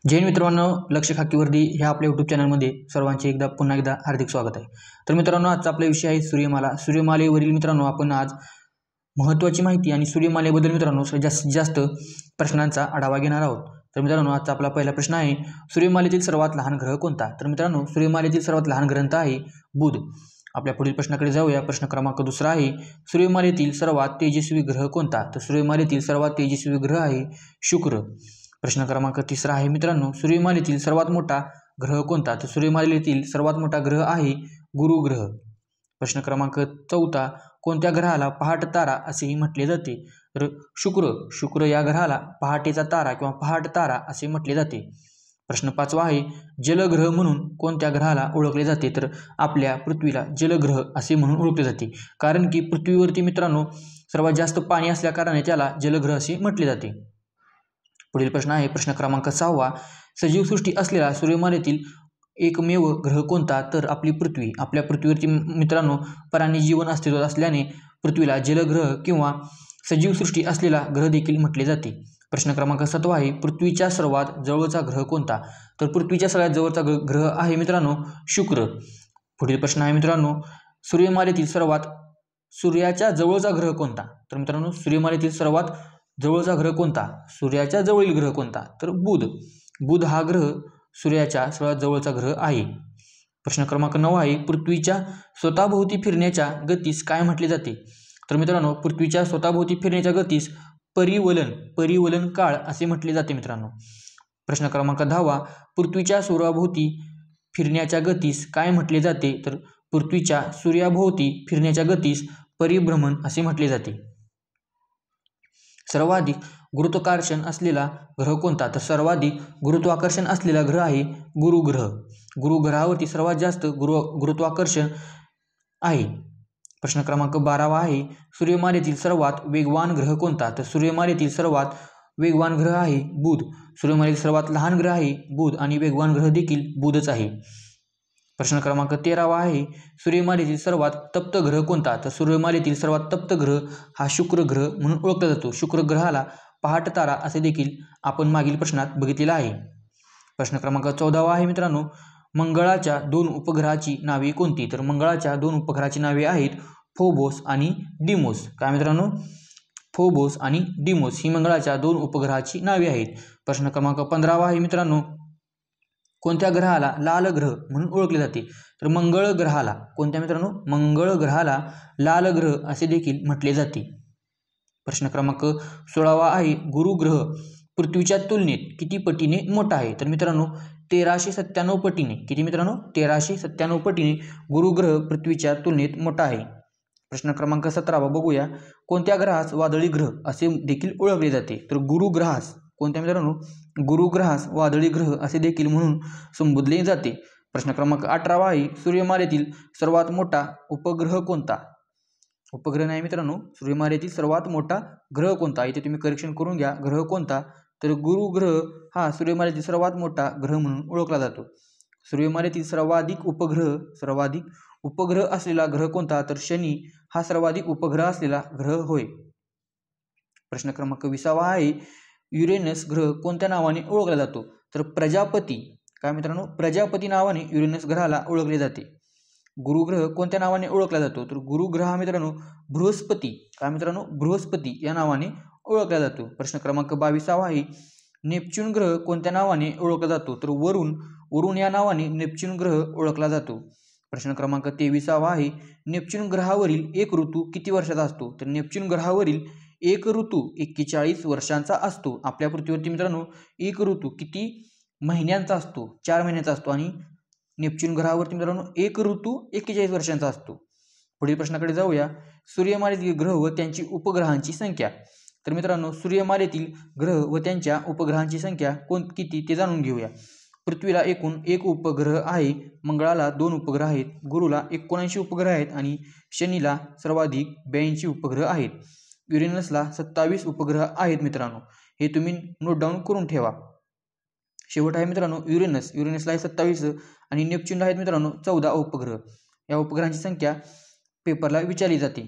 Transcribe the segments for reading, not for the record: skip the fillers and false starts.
जैन मित्रांनो, लक्ष खाकीवर्दी ह्या आपल्या यूट्यूब चॅनलमध्ये सर्वांचे पुन्हा एकदा हार्दिक स्वागत आहे। तर मित्रांनो, आजचा आपला विषय आहे सूर्यमाला। सूर्यमालेवरील मित्रांनो आपण आज महत्त्वाची माहिती आणि सूर्यमालेबद्दल मित्रांनो जास्तीत जास्त प्रश्नांचा आढावा घेणार आहोत। तर मित्रांनो, आजचा आपला पहिला प्रश्न आहे, सूर्यमालेतील सर्वात लहान ग्रह कोणता? तर मित्रांनो, सूर्यमालेतील सर्वात लहान ग्रह आहे बुध। आपल्या पुढील प्रश्नाकडे जाऊया। प्रश्न क्रमांक दुसरा आहे, सूर्यमालेतील सर्वात तेजस्वी ग्रह कोणता? तर सूर्यमालेतील सर्वात तेजस्वी ग्रह आहे शुक्र। प्रश्न क्रमांक तिसरा आहे मित्रांनो, सूर्यमालेतील सर्वात मोठा ग्रह कोणता? तर सूर्यमालेतील सर्वात मोठा ग्रह आहे गुरु ग्रह। प्रश्न क्रमांक चौथा, कोणत्या ग्रहाला पहाट तारा असेही म्हटले जाते? तर शुक्र या ग्रहाला पहाटेचा तारा किंवा पहाट तारा असे म्हटले जाते। प्रश्न पाचवा आहे, जलग्रह म्हणून कोणत्या ग्रहाला ओळखले जाते? तर आपल्या पृथ्वीला जलग्रह असे म्हणून ओळखले जाते, कारण की पृथ्वीवरती मित्रांनो सर्वात जास्त पाणी असल्या कारणाने त्याला जलग्रह असे म्हटले जाते। पुढील प्रश्न आहे प्रश्न क्रमांक 6वा, सजीवसृष्टी असलेला सूर्यमालेतील एकमेव ग्रह कोणता? तर आपली पृथ्वी। आपल्या पृथ्वीवरती मित्रांनो प्राणी जीवन अस्तित्वात असल्याने पृथ्वीला जलग्रह किंवा सजीवसृष्टी असलेला ग्रह देखील म्हटले जाते। प्रश्न क्रमांक 7वा आहे, पृथ्वीच्या सर्वात जवळचा ग्रह कोणता? तर पृथ्वीच्या सगळ्यात जवळचा ग्रह आहे मित्रांनो शुक्र। पुढील प्रश्न आहे मित्रांनो, सूर्यमालेतील सूर्याच्या जवळचा ग्रह कोणता? तर मित्रांनो, सूर्यमालेतील सर्वात जवळचा ग्रह कोणता? सूर्याच्या जवळील ग्रह कोणता? तर बुध हा ग्रह सूर्याच्या सर्वात जवळचा ग्रह आहे। प्रश्न क्रमांक 9 आहे, पृथ्वीच्या स्वतःभोवती फिरण्याच्या गतीस काय म्हटले जाते? तर मित्रांनो, पृथ्वीच्या स्वतःभोवती फिरण्याच्या गतीस परिवलन काळ असे म्हटले जाते मित्रांनो। प्रश्न क्रमांक 10वा, पृथ्वीच्या सूर्याभोवती फिरण्याच्या गतीस काय म्हटले जाते? तर पृथ्वीच्या सूर्याभोवती फिरण्याच्या गतीस परिभ्रमण असे म्हटले जाते। सर्वाधिक गुरुत्वाकर्षण असलेला ग्रह कोणता? तर सर्वाधिक गुरुत्वाकर्षण असलेला ग्रह आहे गुरु ग्रह। गुरु ग्रहावरती सर्वात जास्त गुरुत्वाकर्षण आहे। प्रश्न क्रमांक 12वा आहे, सूर्यमालेतील सर्वात वेगवान ग्रह कोणता? तर सूर्यमालेतील सर्वात वेगवान ग्रह आहे बुध। सूर्यमालेतील सर्वात लहान ग्रह आहे बुध आणि वेगवान ग्रह देखील बुधच आहे। प्रश्न क्रमांक 13वा आहे, सूर्यमालेतील सर्वात तप्त ग्रह कोणता? तर सूर्यमालेतील सर्वात तप्त ग्रह हा शुक्र ग्रह म्हणून ओळखला जातो। शुक्र ग्रहाला पहाट तारा असे देखील आपण मागील प्रश्नात बघितलेला आहे। प्रश्न क्रमांक 14वा आहे मित्रांनो, मंगळाच्या 2 उपग्रहाची नावे कोणती? तर मंगळाच्या 2 उपग्रहाची नावे आहेत फोबोस आणि डिमोस। काय मित्रांनो? फोबोस आणि डिमोस ही मंगळाच्या 2 उपग्रहाची नावे आहेत। प्रश्न क्रमांक 15वा आहे मित्रांनो, कोणत्या ग्रहाला लाल ग्रह म्हणून ओळखले जाते? तर मंगळ ग्रहाला, कोणत्या मित्रांनो? मंगळ ग्रहाला लाल ग्रह असे देखील म्हटले जाते। प्रश्न क्रमांक 16वा आहे, गुरु ग्रह पृथ्वीच्या तुलनेत किती पटीने मोठा आहे? तर मित्रांनो 1397 पटीने। किती मित्रांनो? 1397 पटीने गुरु ग्रह पृथ्वीच्या तुलनेत मोठा आहे। प्रश्न क्रमांक 17वा बघूया, कोणत्या ग्रहास वादळी ग्रह असे देखील ओळखले जाते? तर गुरु ग्रहास, कोणत्या मित्रांनो? गुरु ग्रहास वादळी ग्रह असे देखील म्हणून संबोधले जाते। प्रश्न क्रमांक 18वा आहे, सूर्यमालेतील सर्वात मोठा उपग्रह कोणता? उपग्रह नाही मित्रांनो, सूर्यमालेतील सर्वात मोठा ग्रह कोणता? इथे तुम्ही करेक्शन करून घ्या, ग्रह कोणता? तर गुरु ग्रह हा सूर्यमालेतील सर्वात मोठा ग्रह म्हणून ओळखला जातो। सूर्यमालेतील सर्वाधिक उपग्रह असलेला ग्रह कोणता? तर शनी हा सर्वाधिक उपग्रह असलेला ग्रह होय। प्रश्न क्रमांक 20वा आहे, युरेनस ग्रह कोणत्या नावाने ओळखला जातो? तर प्रजापती। काय मित्रांनो? प्रजापती नावाने युरेनस ग्रहाला ओळखले जाते। गुरु ग्रह कोणत्या नावाने ओळखला जातो? तर गुरु ग्रह हा मित्रांनो बृहस्पती। काय मित्रांनो? बृहस्पती या नावाने ओळखला जातो। प्रश्न क्रमांक 22वा आहे, नेपच्यून ग्रह कोणत्या नावाने ओळखला जातो? तर वरुण या नावाने नेपच्यून ग्रह ओळखला जातो। प्रश्न क्रमांक 23वा आहे, नेपच्यून ग्रहावरील एक ऋतू किती वर्षाचा असतो? तर नेपच्यून ग्रहावरील एक ऋतू 41 वर्षांचा असतो। आपल्या पृथ्वीवरती मित्रांनो एक ऋतू किती महिन्यांचा असतो? 4 महिन्यांचा असतो आणि नेपच्यून ग्रहावरती मित्रांनो एक ऋतू 41 वर्षांचा असतो। पुढील प्रश्नाकडे जाऊया, सूर्यमालेतील ग्रह व त्यांची उपग्रहांची संख्या। तर मित्रांनो, सूर्यमालेतील ग्रह व त्यांच्या उपग्रहांची संख्या किती ते जाणून घेऊया। पृथ्वीला एकूण 1 उपग्रह आहे, मंगळाला 2 उपग्रह आहेत, गुरुला 79 उपग्रह आहेत आणि शनीला सर्वाधिक 82 उपग्रह आहेत। युरेनसला 27 उपग्रह आहेत मित्रांनो, हे तुम्ही नोट डाऊन करून ठेवा। शेवट आहे मित्रांनो युरेनसला आहे 27 आणि नेपच्यूनला आहेत मित्रांनो 14 उपग्रह। या उपग्रहांची संख्या पेपरला विचारली जाते।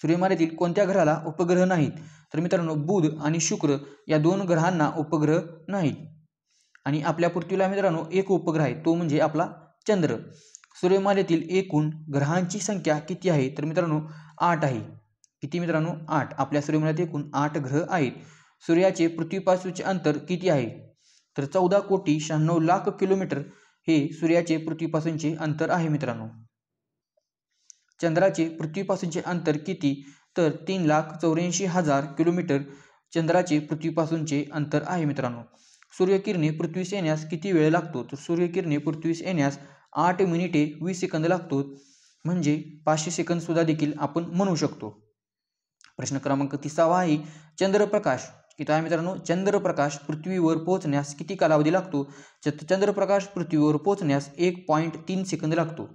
सूर्यमालेतील कोणत्या ग्रहाला उपग्रह नाहीत? तर मित्रांनो बुध आणि शुक्र या 2 ग्रहांना उपग्रह नाहीत। आणि आपल्या पृथ्वीला मित्रांनो एक उपग्रह आहे, तो म्हणजे आपला चंद्र. सूर्यमालेतील एकूण ग्रहांची संख्या किती आहे? तर मित्रांनो 8 आहे. किती मित्रांनो? 8. आपल्या सूर्यमालेत एकूण 8 ग्रह आहेत. सूर्याचे पृथ्वीपासूनचे अंतर किती आहे? तर 14,96,00,000 किलोमीटर हे सूर्याचे पृथ्वीपासूनचे अंतर आहे मित्रांनो. चंद्राचे पृथ्वीपासूनचे अंतर किती? तर 3,84,000 किलोमीटर चंद्राचे पृथ्वीपासूनचे अंतर आहे मित्रांनो. सूर्यकिरणे पृथ्वीस येण्यास किती वेळ लागतो? तर सूर्यकिरणे पृथ्वीस येण्यास 8 मिनिटे 20 सेकंद लागतो, म्हणजे 500 सेकंद सुद्धा देखील आपण म्हणू शकतो. प्रश्न क्रमांक 30 आहे चंद्रप्रकाश. किती आहे मित्रांनो? चंद्रप्रकाश पृथ्वीवर पोहोचण्यास किती कालावधी लागतो? चंद्रप्रकाश पृथ्वीवर पोहोचण्यास 1.3 सेकंद लागतो.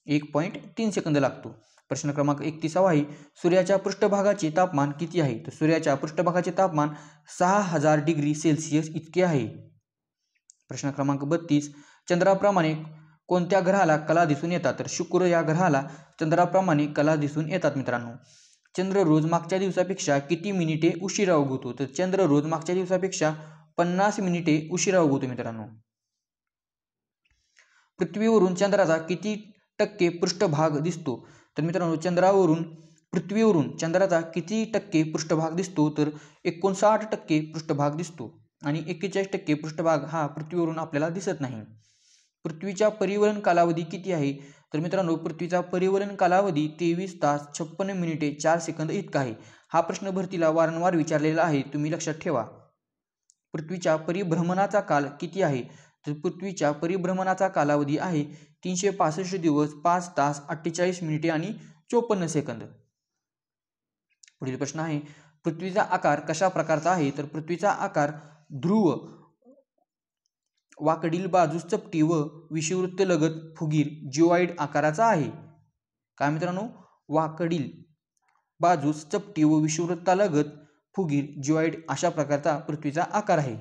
1.3 सेकंद लागतो. प्रश्न क्रमांक 31 आहे सूर्याच्या पृष्ठभागाचे तापमान किती आहे? तर सूर्याच्या पृष्ठभागाचे तापमान 6000 डिग्री सेल्सिअस इतके आहे. प्रश्न क्रमांक 32 चंद्राप्रमाणे कोणत्या ग्रहाला कला दिसून येतात? तर शुक्र या ग्रहाला चंद्राप्रमाणे कला दिसून येतात मित्रांनो. चंद्र रोज मागच्या दिवसापेक्षा किती मिनिटे उशिरा उगवतो? तर चंद्र रोज मागच्या दिवसापेक्षा 50 मिनिटे उशिरा उगवतो मित्रांनो. पृथ्वीवरून चंद्राचा किती टक्के पृष्ठभाग दिसतो? तर मित्रांनो पृथ्वीवरून चंद्राचा किती टक्के पृष्ठभाग दिसतो? तर 59% पृष्ठभाग दिसतो आणि 41% पृष्ठभाग हा पृथ्वीवरून आपल्याला दिसत नाही. पृथ्वीचा परिवलन कालावधी किती आहे? तर मित्रांनो पृथ्वीचा परिवलन कालावधी 23 तास 56 मिनिटे 4 सेकंद इतका आहे. हा प्रश्न भरतीला वारंवार विचारलेला आहे, तुम्ही लक्षात ठेवा. पृथ्वीच्या परिभ्रमणाचा काल किती आहे? तर पृथ्वीच्या परिभ्रमणाचा कालावधी आहे 365 दिवस 5 तास 48 मिनिटे आणि 54 सेकंद. पुढील प्रश्न आहे पृथ्वीचा आकार कशा प्रकारचा आहे? तर पृथ्वीचा आकार ध्रुव, वाकडील बाजूस चपटी व विषुववृत्त लगत फुगीर जिओइड आकाराचा आहे. काय मित्रांनो? वाकडील बाजूस चपटी व विषुववृत्तालगत फुगीर जिओइड अशा प्रकारचा पृथ्वीचा आकार आहे.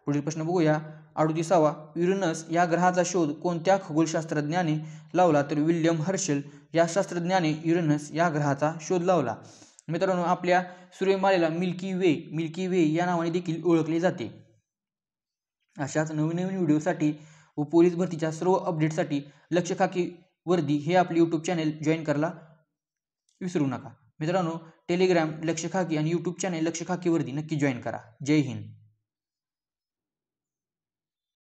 पुढील प्रश्न बघूया 38वा युरेनस या ग्रहाचा शोध कोणत्या खगोलशास्त्रज्ञाने लावला? तर विल्यम हर्शल या शास्त्रज्ञाने युरेनस या ग्रहाचा शोध लावला. मित्रांनो आपल्या सूर्यमालेला मिल्की वे या नावाने देखील ओळखले जाते. अशाच नवीन व्हिडिओसाठी व पोलीस भरतीच्या सर्व अपडेटसाठी लक्ष खाकी वर्दी हे आपले यूट्यूब चॅनेल जॉईन करायला विसरू नका. मित्रांनो टेलिग्राम लक्ष खाकी आणि यूट्यूब चॅनेल लक्ष खाकी वर्दी नक्की जॉईन करा. जय हिंद.